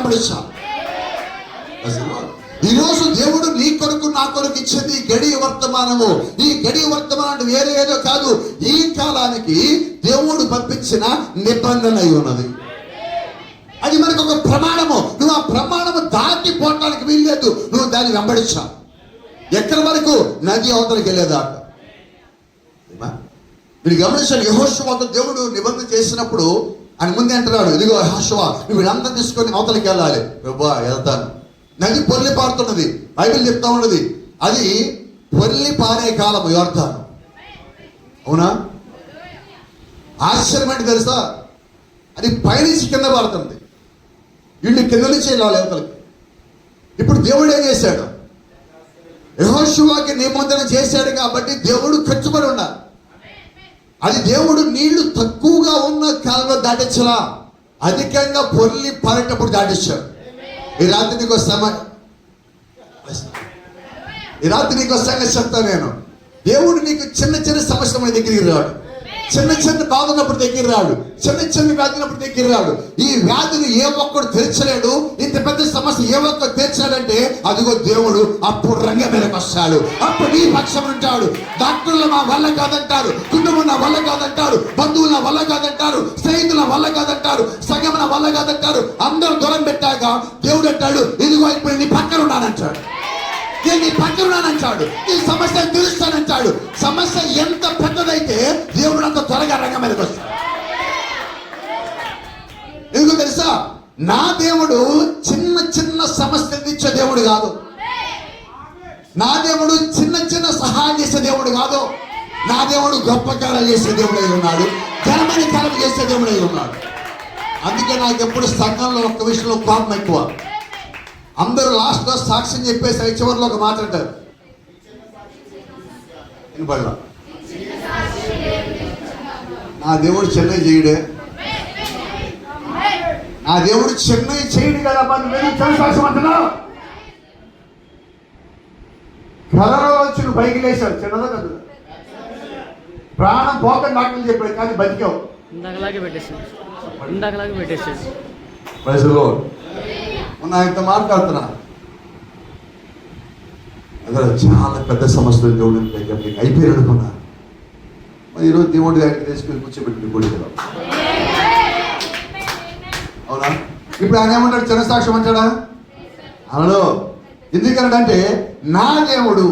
వెంబడించాలి. ఈరోజు దేవుడు నీ కొరకు నా కొరకు ఇచ్చేది గడియ వర్తమానము. ఈ గడియ వర్తమానం వేరే ఏదో కాదు, ఈ కాలానికి దేవుడు పంపించిన నిబంధన అయి ఉన్నది. అది మనకు ఒక ప్రమాణము. నువ్వు ఆ ప్రమాణము దాటిపోవటానికి వీల్లేదు. నువ్వు దాన్ని వెంబడించావు. ఎక్కడి వరకు? నది అవతలకి వెళ్ళేదాకా. మీరు గమనించాలి, యెహోషువతో దేవుడు నిబంధన చేసినప్పుడు ఆయన ముందే అంటున్నాడు, ఇదిగో యెహోషువ నువ్వు వీళ్ళంతా తీసుకొని అవతలకి వెళ్ళాలి. ప్రభువా వెళ్తాను. నది పొర్లి పారుతున్నది. బైబిల్ చెప్తా ఉన్నది అది పొర్లి పారే కాలము యోర్దాను. అవునా? ఆశ్చర్యం ఏంటి తెలుసా? అది పైనుంచి కింద పారుతుంది. వీళ్ళు కింద నుంచి వెళ్ళాలి అవతలకి. ఇప్పుడు దేవుడు ఏం చేశాడు? యెహోషువకి నిబంధన చేశాడు కాబట్టి దేవుడు ఖర్చుపడి ఉండాలి. అది దేవుడు నీళ్లు తక్కువగా ఉన్న కాలంలో దాటించలా, అధికంగా పొర్లి పారేటప్పుడు దాటించాడు. ఈ రాత్రి నీకు సంగతి చెప్తాను నేను. దేవుడు నీకు చిన్న చిన్న సమస్య మన దగ్గరికి రాడు. చిన్న చిన్న బాధ ఉన్నప్పుడు దగ్గర రాడు. చిన్న చిన్న వ్యాధి ఉన్నప్పుడు దగ్గర రాడు. ఈ వ్యాధిని ఏ ఒక్కడు తీర్చలేడు. ఇంత పెద్ద సమస్య ఏ ఒక్కడు తీర్చాడంటే అదిగో దేవుడు అప్పుడు రంగం మీదకి వస్తాడు. అప్పుడు నీ పక్షం ఉంటాడు. డాక్టర్లు నా వల్ల కాదంటారు, కుటుంబం నా వల్ల కాదంటారు, బంధువులు నా వల్ల కాదంటారు, స్నేహితుల వల్ల కాదంటారు, సంఘం నా వల్ల కాదంటారు. అందరూ దూరం పెట్టాక దేవుడు అంటాడు, ఇదిగో ఇప్పుడు నీ పక్కన ఉన్నానంటాడు. నేను నీ పక్కన ఉన్నానంటాడు. ఈ సమస్య తీరుస్తానంటాడు. సమస్య ఎంత పెద్దదైతే దేవుడు అంత త్వరగా రంగం మీదకి వస్తాడు. ఎందుకు తెలుసా? నా దేవుడు చిన్న చిన్న సమస్యలు తీర్చే దేవుడు కాదు. నా దేవుడు చిన్న చిన్న సహాయం చేసే దేవుడు కాదు. నా దేవుడు గొప్ప కార్యాలు చేసే దేవుడు అయి ఉన్నాడు. ఘనమైన కార్యాలు చేసే దేవుడు అయి ఉన్నాడు. అందుకే నాకు ఎప్పుడు సంఘంలో ఒక్క విషయంలో కోపం ఎక్కువ. అందరూ లాస్ట్ లో సాక్ష్యం చెప్పేసి చివరిలో ఒక మాట అంటారు, నా దేవుడు చెన్నై చేయడే, నా దేవుడు చెన్నై చేయడు కదా. సాక్ష్యం అంటున్నావు. కలలో వచ్చి నువ్వు పైకి లేచావు. చిన్నదా కదా, ప్రాణం పోక డాక్టర్లు చెప్పాడు కానీ బతికావు. ఇందాకలాగే పెట్టేసాడు. ప్రజలు మొన్న ఇంత మాట్లాడుతున్నా, అదే చాలా పెద్ద సమస్యలు దేవుడు అయిపోయి అనుకున్నా. ఈరోజు దేవుడి దగ్గరికి తీసుకెళ్ళి కూర్చోబెట్టి గుడి కదా. అవునా? ఇప్పుడు ఆయన ఏమంటాడు? చిన్న సాక్ష్యం అంటాడా? అనలో. ఎందుకంటే నా దేవుడు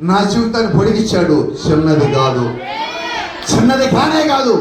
నా జీవితాన్ని పొడిగించాడు. చిన్నది కాదు, చిన్నది కానే కాదు.